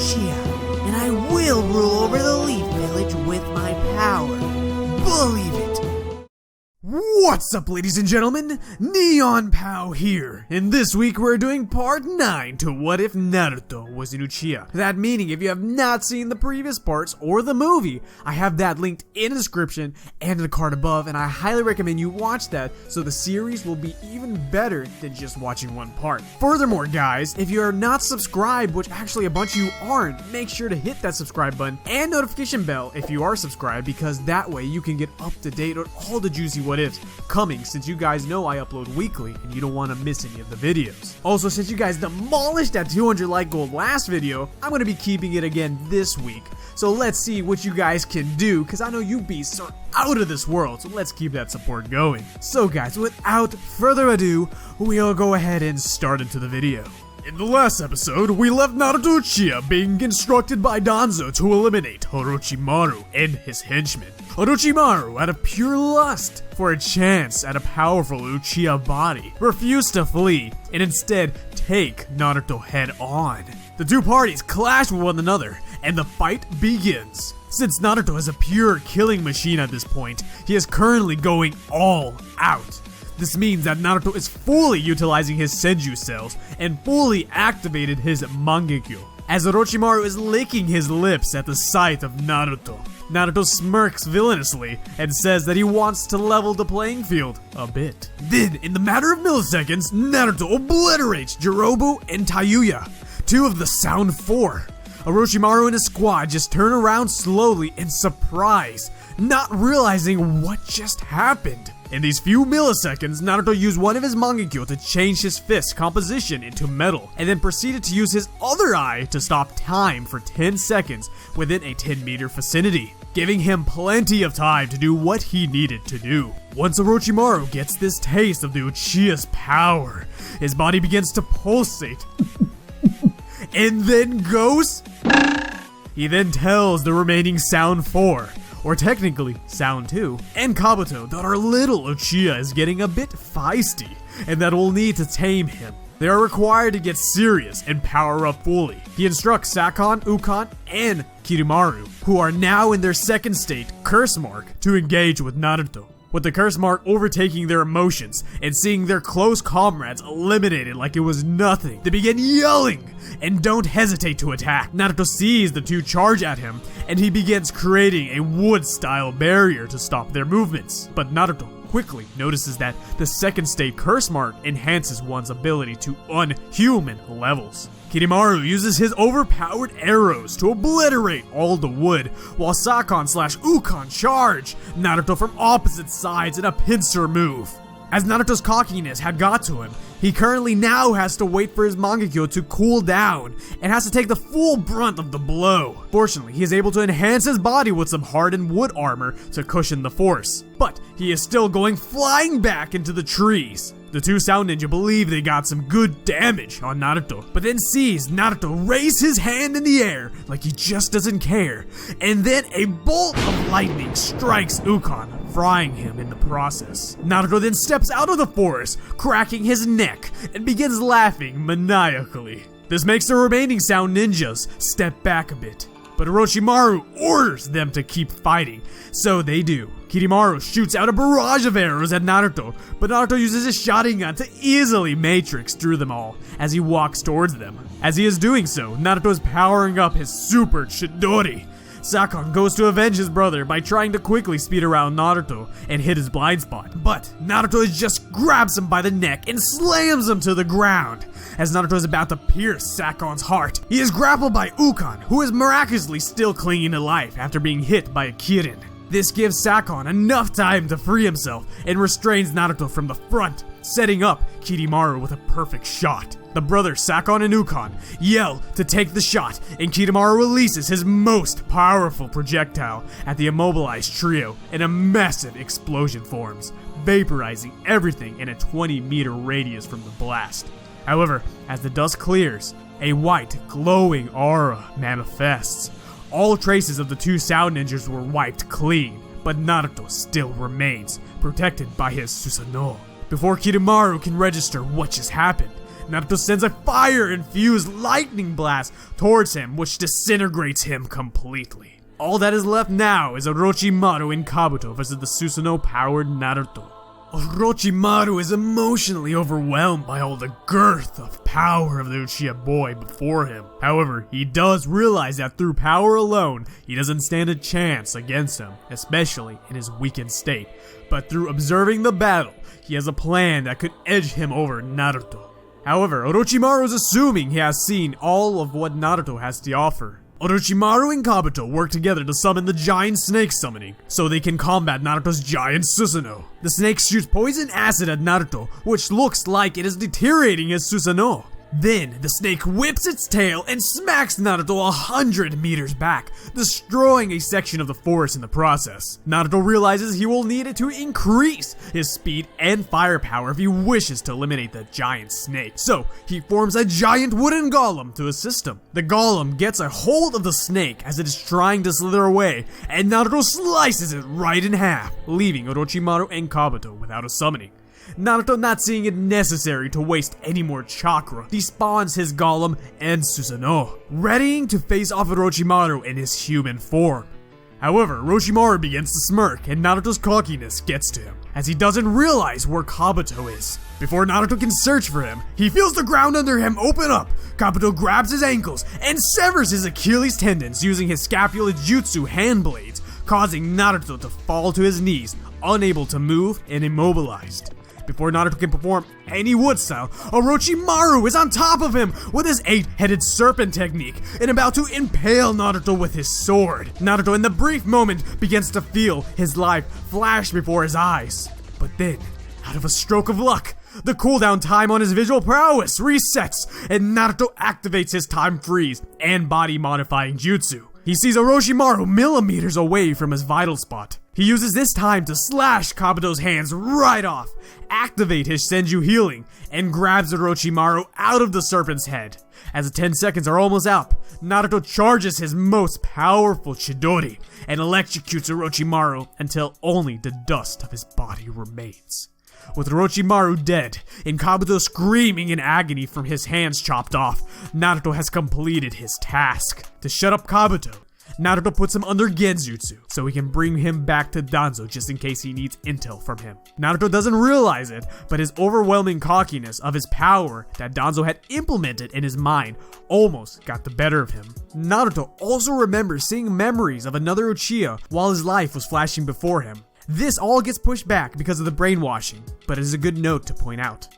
Uchiha, and I will rule over the Leaf Village with my power. Believe it! What's up, ladies and gentlemen? Neon Pow here, and this week we're doing part 9 to What If Naruto Was an Uchiha. That meaning if you have not seen the previous parts or the movie, I have that linked in the description and in the card above, and I highly recommend you watch that so the series will be even better than just watching one part. Furthermore, guys, if you are not subscribed, which actually a bunch of you aren't, make sure to hit that subscribe button and notification bell if you are subscribed, because that way you can get up to date on all the juicy what ifs coming, since you guys know I upload weekly and you don't want to miss any of the videos. Also, since you guys demolished that 200 like goal last video, I'm going to be keeping it again this week. So let's see what you guys can do, because I know you beasts are out of this world, so let's keep that support going. So guys, without further ado, we'll go ahead and start into the video. In the last episode, we left Naruto Uchiha being instructed by Danzo to eliminate Orochimaru and his henchmen. Orochimaru, out of pure lust for a chance at a powerful Uchiha body, refused to flee and instead take Naruto head on. The two parties clash with one another and the fight begins. Since Naruto is a pure killing machine at this point, he is currently going all out. This means that Naruto is fully utilizing his Senju cells and fully activated his Mangekyo. As Orochimaru is licking his lips at the sight of Naruto, Naruto smirks villainously and says that he wants to level the playing field a bit. Then, in the matter of milliseconds, Naruto obliterates Jirobu and Tayuya, two of the Sound 4. Orochimaru and his squad just turn around slowly in surprise, not realizing what just happened. In these few milliseconds, Naruto used one of his Mangekyo to change his fist composition into metal, and then proceeded to use his other eye to stop time for 10 seconds within a 10-meter vicinity, giving him plenty of time to do what he needed to do. Once Orochimaru gets this taste of the Uchiha's power, his body begins to pulsate, and then goes... He then tells the remaining Sound 4, or technically Sound 2, and Kabuto that our little Uchiha is getting a bit feisty, and that we'll need to tame him. They are required to get serious and power up fully. He instructs Sakon, Ukon, and Kirimaru, who are now in their second state, Curse Mark, to engage with Naruto. With the Curse Mark overtaking their emotions and seeing their close comrades eliminated like it was nothing, they begin yelling and don't hesitate to attack. Naruto sees the two charge at him, and he begins creating a wood-style barrier to stop their movements. But Naruto quickly notices that the second state Curse Mark enhances one's ability to unhuman levels. Kirimaru uses his overpowered arrows to obliterate all the wood, while Sakon/Ukon charge Naruto from opposite sides in a pincer move. As Naruto's cockiness had got to him, he currently now has to wait for his Mangekyo to cool down and has to take the full brunt of the blow. Fortunately, he is able to enhance his body with some hardened wood armor to cushion the force, but he is still going flying back into the trees. The two Sound Ninja believe they got some good damage on Naruto, but then sees Naruto raise his hand in the air like he just doesn't care, and then a bolt of lightning strikes Ukon, frying him in the process. Naruto then steps out of the forest, cracking his neck, and begins laughing maniacally. This makes the remaining Sound Ninjas step back a bit, but Orochimaru orders them to keep fighting, so they do. Kirimaru shoots out a barrage of arrows at Naruto, but Naruto uses his Sharingan to easily matrix through them all as he walks towards them. As he is doing so, Naruto is powering up his Super Chidori. Sakon goes to avenge his brother by trying to quickly speed around Naruto and hit his blind spot, but Naruto just grabs him by the neck and slams him to the ground. As Naruto is about to pierce Sakon's heart, he is grappled by Ukon, who is miraculously still clinging to life after being hit by a Kirin. This gives Sakon enough time to free himself and restrains Naruto from the front, setting up Kirimaru with a perfect shot. The brothers Sakon and Ukon yell to take the shot, and Kirimaru releases his most powerful projectile at the immobilized trio, and a massive explosion forms, vaporizing everything in a 20-meter radius from the blast. However, as the dust clears, a white, glowing aura manifests. All traces of the two Sound Ninjas were wiped clean, but Naruto still remains, protected by his Susanoo. Before Kirimaru can register what just happened, Naruto sends a fire-infused lightning blast towards him, which disintegrates him completely. All that is left now is Orochimaru and Kabuto versus the Susanoo-powered Naruto. Orochimaru is emotionally overwhelmed by all the girth of power of the Uchiha boy before him. However, he does realize that through power alone, he doesn't stand a chance against him, especially in his weakened state. But through observing the battle, he has a plan that could edge him over Naruto. However, Orochimaru is assuming he has seen all of what Naruto has to offer. Orochimaru and Kabuto work together to summon the giant snake summoning, so they can combat Naruto's giant Susanoo. The snake shoots poison acid at Naruto, which looks like it is deteriorating his Susanoo. Then, the snake whips its tail and smacks Naruto 100 meters back, destroying a section of the forest in the process. Naruto realizes he will need it to increase his speed and firepower if he wishes to eliminate the giant snake. So, he forms a giant wooden golem to assist him. The golem gets a hold of the snake as it is trying to slither away, and Naruto slices it right in half, leaving Orochimaru and Kabuto without a summoning. Naruto, not seeing it necessary to waste any more chakra, despawns his golem and Susanoo, readying to face off Orochimaru in his human form. However, Orochimaru begins to smirk and Naruto's cockiness gets to him, as he doesn't realize where Kabuto is. Before Naruto can search for him, he feels the ground under him open up. Kabuto grabs his ankles and severs his Achilles tendons using his scapular jutsu hand blades, causing Naruto to fall to his knees, unable to move and immobilized. Before Naruto can perform any wood style, Orochimaru is on top of him with his 8-headed serpent technique and about to impale Naruto with his sword. Naruto, in the brief moment, begins to feel his life flash before his eyes. But then, out of a stroke of luck, the cooldown time on his visual prowess resets and Naruto activates his time freeze and body modifying jutsu. He sees Orochimaru millimeters away from his vital spot. He uses this time to slash Kabuto's hands right off, activate his Senju healing, and grabs Orochimaru out of the serpent's head. As the 10 seconds are almost up, Naruto charges his most powerful Chidori and electrocutes Orochimaru until only the dust of his body remains. With Orochimaru dead and Kabuto screaming in agony from his hands chopped off, Naruto has completed his task. To shut up Kabuto, Naruto puts him under Genjutsu so he can bring him back to Danzo just in case he needs intel from him. Naruto doesn't realize it, but his overwhelming cockiness of his power that Danzo had implemented in his mind almost got the better of him. Naruto also remembers seeing memories of another Uchiha while his life was flashing before him. This all gets pushed back because of the brainwashing, but it is a good note to point out.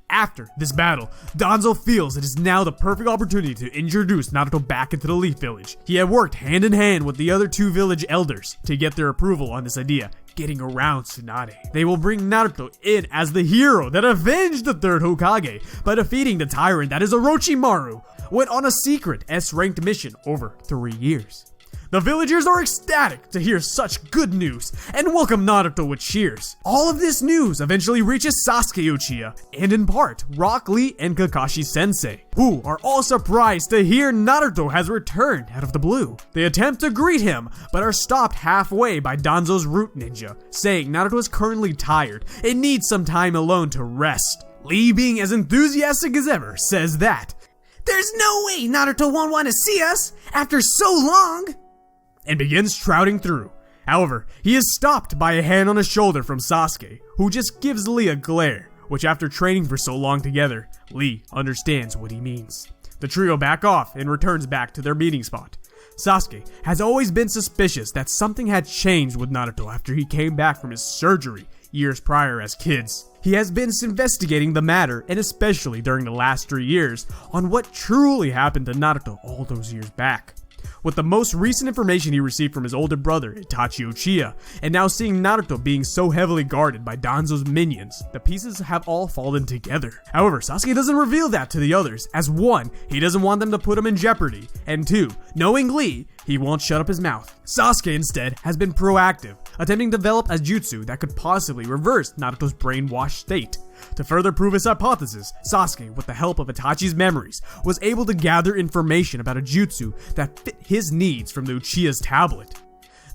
After this battle, Danzo feels it is now the perfect opportunity to introduce Naruto back into the Leaf Village. He had worked hand in hand with the other two village elders to get their approval on this idea, getting around Tsunade. They will bring Naruto in as the hero that avenged the third Hokage by defeating the tyrant that is Orochimaru, went on a secret S-ranked mission over 3 years. The villagers are ecstatic to hear such good news and welcome Naruto with cheers. All of this news eventually reaches Sasuke Uchiha and in part Rock Lee and Kakashi Sensei, who are all surprised to hear Naruto has returned out of the blue. They attempt to greet him but are stopped halfway by Danzo's root ninja, saying Naruto is currently tired and needs some time alone to rest. Lee, being as enthusiastic as ever, says that "There's no way Naruto won't want to see us after so long," and begins trouting through. However, he is stopped by a hand on his shoulder from Sasuke, who just gives Lee a glare, which after training for so long together, Lee understands what he means. The trio back off and returns back to their meeting spot. Sasuke has always been suspicious that something had changed with Naruto after he came back from his surgery years prior as kids. He has been investigating the matter, and especially during the last 3 years, on what truly happened to Naruto all those years back. With the most recent information he received from his older brother, Itachi Uchiha, and now seeing Naruto being so heavily guarded by Danzo's minions, the pieces have all fallen together. However, Sasuke doesn't reveal that to the others, as 1, he doesn't want them to put him in jeopardy, and 2, knowing Lee, he won't shut up his mouth. Sasuke instead has been proactive, attempting to develop a jutsu that could possibly reverse Naruto's brainwashed state. To further prove his hypothesis, Sasuke, with the help of Itachi's memories, was able to gather information about a jutsu that fit his needs from the Uchiha's tablet.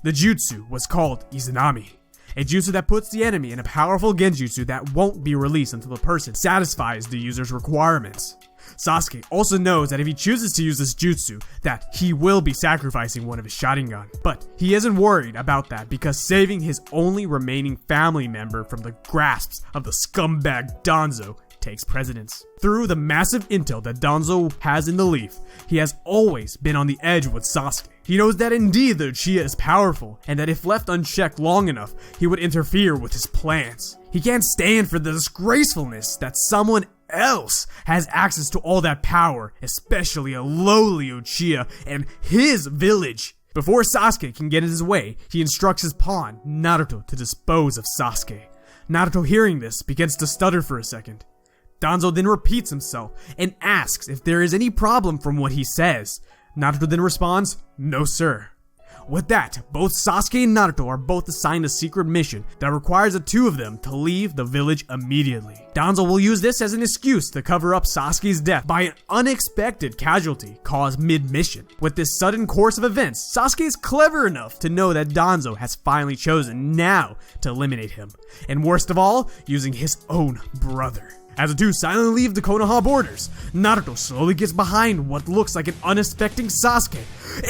The jutsu was called Izanami, a jutsu that puts the enemy in a powerful genjutsu that won't be released until the person satisfies the user's requirements. Sasuke also knows that if he chooses to use this jutsu, that he will be sacrificing one of his Sharingan. But he isn't worried about that because saving his only remaining family member from the grasps of the scumbag Danzo takes precedence. Through the massive intel that Danzo has in the Leaf, he has always been on the edge with Sasuke. He knows that indeed the Uchiha is powerful, and that if left unchecked long enough, he would interfere with his plans. He can't stand for the disgracefulness that someone else has access to all that power, especially a lowly Uchiha and his village. Before Sasuke can get in his way, he instructs his pawn, Naruto, to dispose of Sasuke. Naruto, hearing this, begins to stutter for a second. Danzo then repeats himself and asks if there is any problem from what he says. Naruto then responds, "No sir." With that, both Sasuke and Naruto are both assigned a secret mission that requires the two of them to leave the village immediately. Danzo will use this as an excuse to cover up Sasuke's death by an unexpected casualty caused mid-mission. With this sudden course of events, Sasuke is clever enough to know that Danzo has finally chosen now to eliminate him, and worst of all, using his own brother. As the two silently leave the Konoha borders, Naruto slowly gets behind what looks like an unsuspecting Sasuke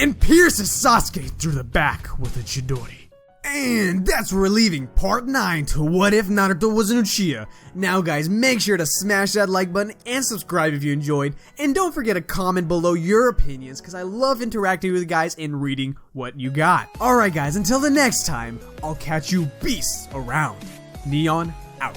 and pierces Sasuke through the back with a Chidori. And that's where we're leaving part 9 to What If Naruto Was an Uchiha. Now guys, make sure to smash that like button and subscribe if you enjoyed, and don't forget to comment below your opinions because I love interacting with you guys and reading what you got. Alright guys, until the next time, I'll catch you beasts around. Neon out.